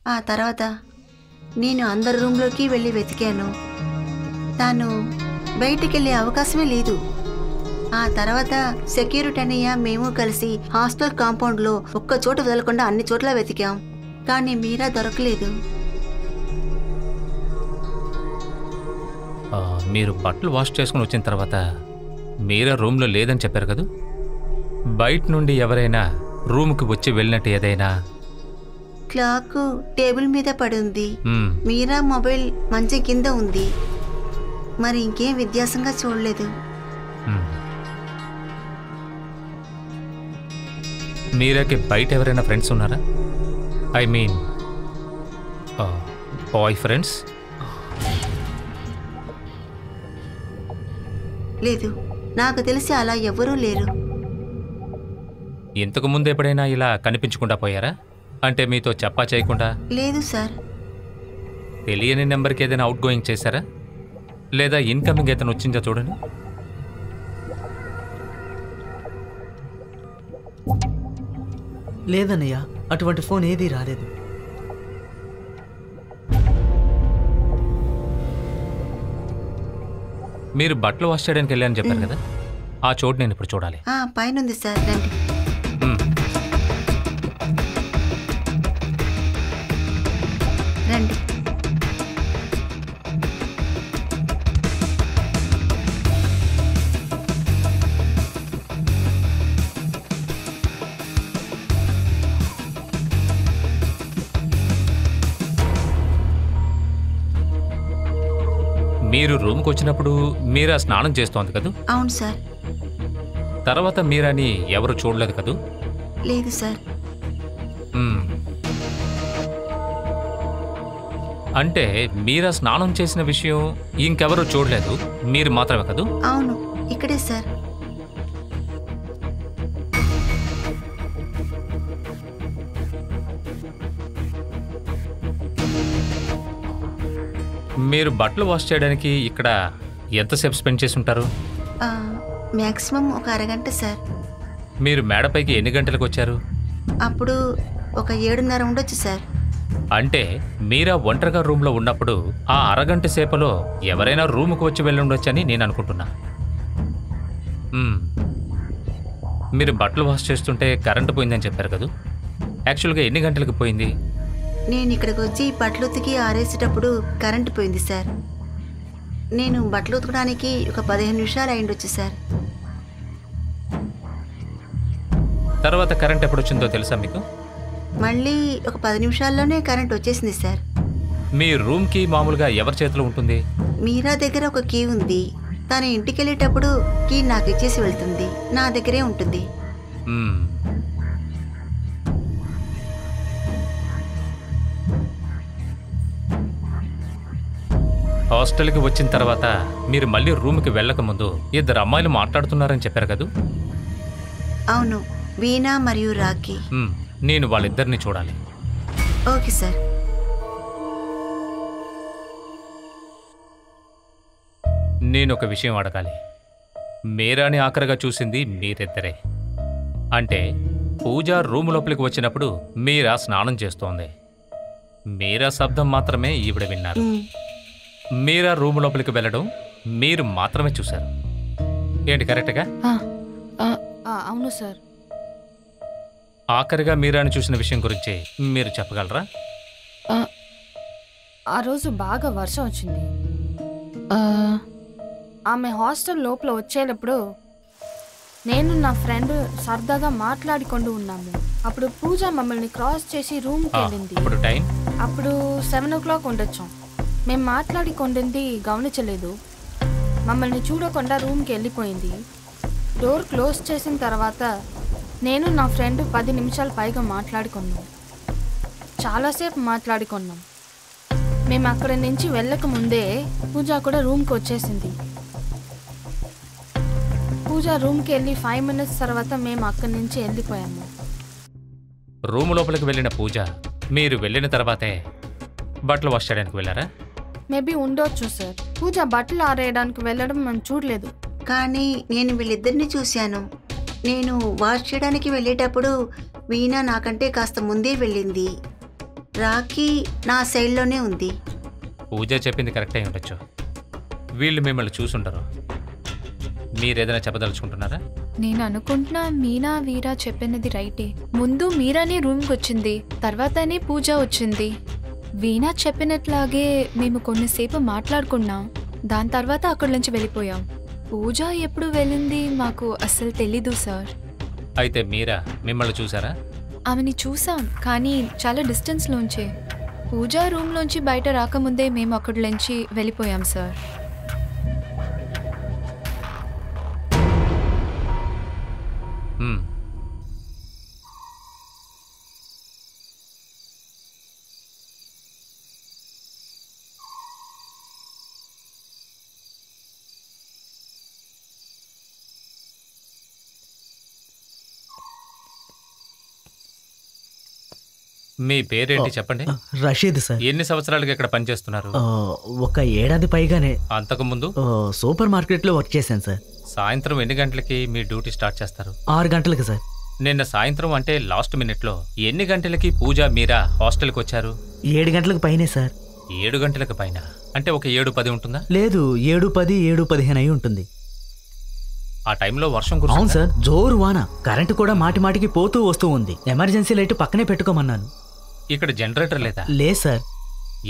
ఆ తర్వాత నేను అందరి రూమ్లోకి వెళ్ళి వెతికాను. తాను బయటికెళ్ళే అవకాశమే లేదు. ఆ తర్వాత సెక్యూరిటీ అన్నయ్య మేము కలిసి హాస్టల్ కాంపౌండ్లో ఒక్క చోట వదలకుండా అన్ని చోట్ల వెతికాం. కానీ మీరా దొరకలేదు. మీరు బట్టలు వాష్ చేసుకుని వచ్చిన తర్వాత మీరా రూమ్లో లేదని చెప్పారు కదా. బయట నుండి ఎవరైనా రూమ్కి వచ్చి వెళ్ళినట్టు ఏదైనా? క్లాక్ టేబుల్ మీద పడుంది. మీరా మొబైల్ మంచం కింద ఉంది. మరి ఇంకేం వ్యత్యాసంగా చూడలేదు. మీరాకి బయట ఎవరైనా ఫ్రెండ్స్ ఉన్నారా? I mean boyfriends? లేదు, నాకు తెలిసి అలా ఎవరూ లేరు. ఇంతకు ముందు ఎప్పుడైనా ఇలా కనిపించకుండా పోయారా? అంటే మీతో చెప్పా చేయకుండా? లేదు సార్. తెలియని నెంబర్కి ఏదైనా అవుట్ గోయింగ్ చేశారా? లేదా ఇన్కమింగ్ ఏదైనా వచ్చిందో చూడండి. లేదన్నయ్య, అటువంటి ఫోన్ ఏదీ రాలేదు. మీరు బట్టలు వాష్ చేయడానికి వెళ్ళారని చెప్పారు కదా, ఆ చోటు నేను ఇప్పుడు చూడాలి. పైన ఉంది సార్, రండి. రండి. మీరు రూమ్కి వచ్చినప్పుడు మీరా స్నానం చేస్తోంది కదా? అవును సార్. తర్వాత మీరాని ఎవరు చూడలేదు కదా? లేదు సార్. అంటే మీరా స్నానం చేసిన విషయం ఇంకెవరూ చూడలేదు, మీరు మాత్రమే కదా? అవును, ఇక్కడే సార్. మీరు బట్టలు వాష్ చేయడానికి ఇక్కడ ఎంతసేపు స్పెండ్ చేసి ఉంటారు? మ్యాక్సిమం ఒక అరగంట సార్. మీరు మేడపైకి ఎన్ని గంటలకు వచ్చారు? అప్పుడు ఒక 7:30 ఉండొచ్చు సార్. అంటే మీరా ఒంటరిగా రూమ్లో ఉన్నప్పుడు ఆ అరగంట సేపలో ఎవరైనా రూమ్కి వచ్చి వెళ్ళి ఉండొచ్చని నేను అనుకుంటున్నా. మీరు బట్టలు వాష్ చేస్తుంటే కరెంటు పోయిందని చెప్పారు కదా, యాక్చువల్గా ఎన్ని గంటలకు పోయింది? నేను ఇక్కడికి వచ్చి బట్టలు ఉతికి ఆరేసేటప్పుడు కరెంటు పోయింది సార్. నేను బట్టలు ఉతకడానికి ఒక 15 నిమిషాలు అయిండొచ్చు సార్. తర్వాత కరెంట్ ఎప్పుడు వచ్చిందో తెలుసా మీకు? మళ్ళీ ఒక 10 నిమిషాల్లోనే కరెంట్ వచ్చేసింది సార్. మీ రూమ్కి మామూలుగా ఎవరి చేతిలో ఉంటుంది? మీరా దగ్గర ఒక కీ ఉంది. తను ఇంటికి వెళ్ళేటప్పుడు కీ నాకు ఇచ్చేసి వెళ్తుంది. నా దగ్గరే ఉంటుంది. హాస్టల్కి వచ్చిన తర్వాత మీరు మళ్ళీ రూమ్కి వెళ్ళకముందు ఇద్దరు అమ్మాయిలు మాట్లాడుతున్నారని చెప్పారు కదా? అవును, వీణా మరియు రాఖీ. నేను వాళ్ళిద్దరిని చూడాలి. Okay sir. నేను ఒక విషయం అడగాలి. మీరాని ఆఖరిగా చూసింది మీరిద్దరే. అంటే పూజ రూమ్ లోపలికి వచ్చినప్పుడు మీరా స్నానం చేస్తోంది. మీరా శబ్దం మాత్రమే ఈవిడ విన్నారు. మీరా రూమ్ లోపలికి వెళ్ళడం మీరు మాత్రమే చూశారు. ఏంటి కరెక్ట్గా? అవును సార్. ఆఖరిగా మీరాని చూసిన విషయం గురించి మీరు చెప్పగలరా? ఆ రోజు బాగా వర్షం వచ్చింది. ఆమె హాస్టల్ లోపల వచ్చేటప్పుడు నేను నా ఫ్రెండ్ సరదాగా మాట్లాడుకుంటూ ఉన్నాము. అప్పుడు పూజ మమ్మల్ని క్రాస్ చేసి రూమ్కి వెళ్ళింది. అప్పుడు 7 o'clock ఉండొచ్చు. మేము మాట్లాడుకుంటుంది గమనించలేదు. మమ్మల్ని చూడకుండా రూమ్కి వెళ్ళిపోయింది. డోర్ క్లోజ్ చేసిన తర్వాత నేను నా ఫ్రెండ్ 10 నిమిషాలు పైగా మాట్లాడుకున్నాం. చాలాసేపు మాట్లాడుకున్నాం. మేము అక్కడి నుంచి వెళ్ళక ముందే పూజ కూడా రూమ్కి వచ్చేసింది. పూజ రూమ్కి వెళ్ళి 5 minutes తర్వాత మేము అక్కడి నుంచి వెళ్ళిపోయాము. రూమ్ లోపలికి వెళ్ళిన పూజ మీరు వెళ్ళిన తర్వాతే బట్టలు వాష్ చేయడానికి వెళ్ళారా? మేబీ ఉండొచ్చు సార్. పూజ బట్టలు ఆరేయడానికి వెళ్ళడం మనం చూడలేదు. కానీ నేను వీళ్ళిద్దరిని చూశాను. నేను వాష్ చేయడానికి వెళ్ళేటప్పుడు వీణా నాకంటే కాస్త ముందే వెళ్ళింది. రాఖీ నా సైడ్లోనే ఉంది. పూజ చెప్పింది కరెక్ట్ అయి ఉండొచ్చు. వీళ్ళు మిమ్మల్ని చూసుండరు. మీరేదైనా చెప్పదలుచుకుంటున్నారా? నేను అనుకుంటున్నా మీనా వీరా చెప్పినది రైటే. ముందు మీరానే రూమ్కి వచ్చింది, తర్వాతనే పూజ వచ్చింది. వీణా చెప్పినట్లాగే మేము కొన్నిసేపు మాట్లాడుకున్నాం, దాని తర్వాత అక్కడి నుంచి వెళ్ళిపోయాం. పూజ ఎప్పుడు వెళ్ళింది మాకు అస్సలు తెలీదు సార్. అయితే మీరా మిమ్మల్ని చూసారా? ఆమెని చూసాం, కానీ చాలా డిస్టెన్స్లోంచే. పూజ రూమ్లోంచి బయట రాకముందే మేము అక్కడి నుంచి వెళ్ళిపోయాం సార్. మీ పేరేంటి చెప్పండి? రషీద్ సార్. ఎన్ని సంవత్సరాలుగా ఇక్కడ పనిచేస్తున్నారు? ఒక ఏడాది పైగానే. అంతకుముందు సూపర్ మార్కెట్లో వర్క్ చేశాను సార్. సాయంత్రం ఎన్ని గంటలకి మీ డ్యూటీ స్టార్ట్ చేస్తారు? 6 గంటలకు సార్. నిన్న సాయంత్రం అంటే లాస్ట్ మినిట్లో ఎన్ని గంటలకి పూజ మీరా హాస్టల్కి వచ్చారు? 7 గంటలకు పైనే సార్. 7 గంటలకు పైన అంటే ఒక 7:10 ఉంటుందా? లేదు, 7:10, 7:15 అయి ఉంటుంది. ఆ టైంలో వర్షం అవును కురుస్తుందా? సార్, జోరు వాన. కరెంటు కూడా మాటి మాటికి పోతూ వస్తూ ఉంది. ఎమర్జెన్సీ లైట్ పక్కనే పెట్టుకోమన్నాను. ఇక్కడ జనరేటర్ లేదా? లేదు సార్.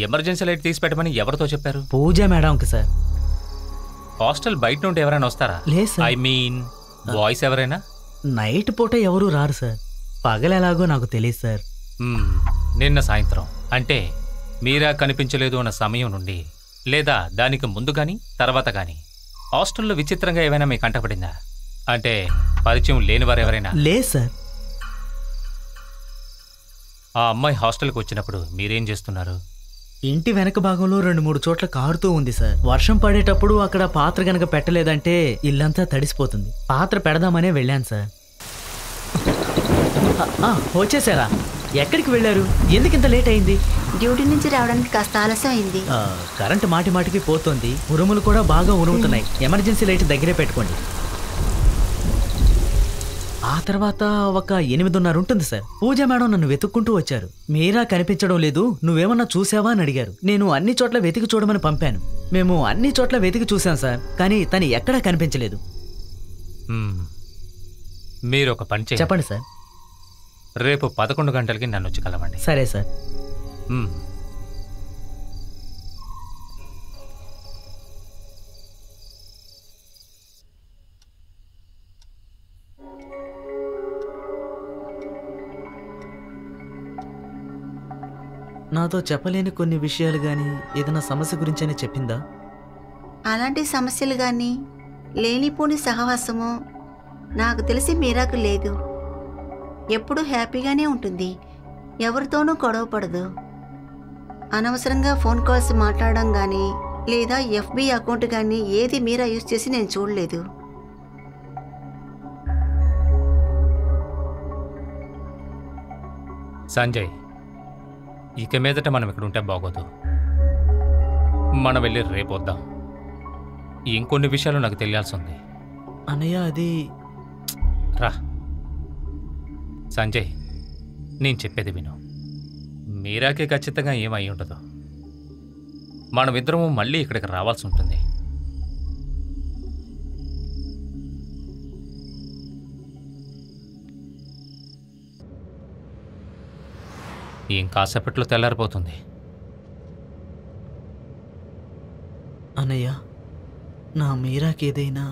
ఎమర్జెన్సీ లైట్ తీసి పెట్టమని ఎవరితో చెప్పారు? పూజ మేడంకి సార్. హాస్టల్ బయట నుండి ఎవరైనా వస్తారా? లేదు సార్. ఐ మీన్ బాయ్స్ ఎవరైనా? నైట్ పూట ఎవరూ రారు సార్. పగలెలాగో నాకు తెలియదు సార్. నిన్న సాయంత్రం అంటే మీరా కనిపించలేదు అన్న సమయం నుండి లేదా దానికి ముందు కానీ తర్వాత కానీ హాస్టల్లో విచిత్రంగా ఏమైనా మీకు కంటపడిందా? అంటే పరిచయం లేని వారు ఎవరైనా? లేదు సార్. ఆ అమ్మాయి హాస్టల్కి వచ్చినప్పుడు మీరేం చేస్తున్నారు? ఇంటి వెనక భాగంలో 2-3 చోట్ల కారుతూ ఉంది సార్. వర్షం పడేటప్పుడు అక్కడ పాత్ర గనక పెట్టలేదంటే ఇల్లంతా తడిసిపోతుంది. పాత్ర పెడదామనే వెళ్ళాను సార్. వచ్చేసారా? ఎక్కడికి వెళ్ళారు? ఎందుకు ఇంత లేట్ అయింది? డ్యూటీ నుంచి రావడానికి కాస్త ఆలస్యం అయింది. కరెంటు మాటి మాటికి పోతుంది, ఉరుములు కూడా బాగా ఉరుముతున్నాయి. ఎమర్జెన్సీ లైట్ దగ్గరే పెట్టుకోండి. ఆ తర్వాత ఒక 8:30 ఉంటుంది సార్. పూజ మేడం నన్ను వెతుక్కుంటూ వచ్చారు. మీరా కనిపించడం లేదు, నువ్వేమన్నా చూసావా అని అడిగారు. నేను అన్ని చోట్ల వెతికి చూడమని పంపాను. మేము అన్ని చోట్ల వెతికి చూసాం సార్, కానీ తను ఎక్కడా కనిపించలేదు. మీరు ఒక పని చేయండి. చెప్పండి సార్. రేపు 11 గంటలకి నన్ను వచ్చి కలవండి. సరే సార్. నాతో చెప్పలేని కొన్ని విషయాలు కానీ ఏదైనా సమస్య గురించైనా చెప్పిందా? అలాంటి సమస్యలు కానీ లేనిపోని సహవాసము నాకు తెలిసి మీరాకు లేదు. ఎప్పుడూ హ్యాపీగానే ఉంటుంది, ఎవరితోనూ గొడవ పడదు. అనవసరంగా ఫోన్ కాల్స్ మాట్లాడడం కానీ లేదా FB అకౌంట్ కానీ ఏది మీరా యూజ్ చేసి నేను చూడలేదు. సంజయ్, ఇక మీదట మనం ఇక్కడ ఉంటే బాగోదు. మనం వెళ్ళి రేపు వద్దాం. ఇంకొన్ని విషయాలు నాకు తెలియాల్సి ఉంది. అన్నయ్య, అది రా సంజయ్, నేను చెప్పేది విను. మీరాకే ఖచ్చితంగా ఏమై ఉండదు. మనమిద్దరము మళ్ళీ ఇక్కడికి రావాల్సి ఉంటుంది. ఇంకాసేపట్లో తెల్లారిపోతుంది. అన్నయ్య, నా మీరాకి ఏదైనా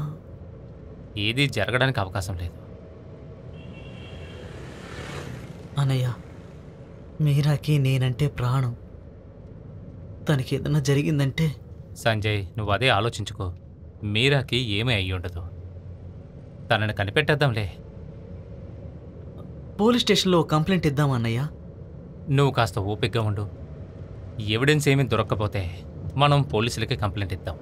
ఏది జరగడానికి అవకాశం లేదు. అన్నయ్య, మీరాకి నేనంటే ప్రాణం. తనకి ఏదైనా జరిగిందంటే? సంజయ్, నువ్వు అదే ఆలోచించుకో. మీరాకి ఏమీ అయ్యి ఉండదు. తనని కనిపెట్టేద్దాంలే. పోలీస్ స్టేషన్లో కంప్లైంట్ ఇద్దాం అన్నయ్య. నువ్వు కాస్త ఓపికగా ఉండు. ఎవిడెన్స్ ఏమీ దొరక్కపోతే మనం పోలీసులకి కంప్లైంట్ ఇద్దాం.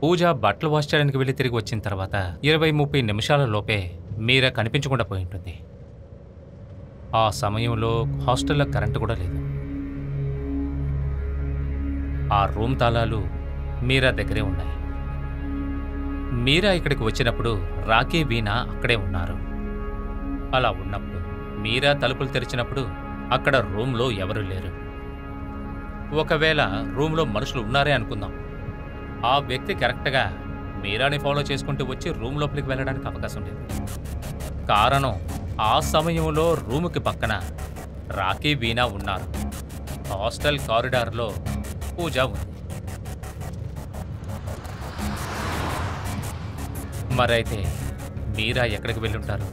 పూజ బట్టలు వాష్ చేయడానికి వెళ్ళి తిరిగి వచ్చిన తర్వాత 20-30 నిమిషాల లోపే మీరా కనిపించకుండా పోయి ఉంటుంది. ఆ సమయంలో హాస్టల్లో కరెంటు కూడా లేదు. ఆ రూమ్ తాళాలు మీరా దగ్గరే ఉన్నాయి. మీరా ఇక్కడికి వచ్చినప్పుడు రాకీ వీణ అక్కడే ఉన్నారు. అలా ఉన్నప్పుడు మీరా తలుపులు తెరిచినప్పుడు అక్కడ రూమ్లో ఎవరూ లేరు. ఒకవేళ రూమ్లో మనుషులు ఉన్నారే అనుకుందాం, ఆ వ్యక్తి కరెక్ట్గా మీరాని ఫాలో చేసుకుంటూ వచ్చి రూమ్ లోపలికి వెళ్ళడానికి అవకాశం లేదు. కారణం ఆ సమయంలో రూముకి పక్కన రాకీ వీణ ఉన్నారు. హాస్టల్ కారిడార్లో పూజ ఉంది. మరైతే మీరా ఎక్కడికి వెళ్ళుంటారు?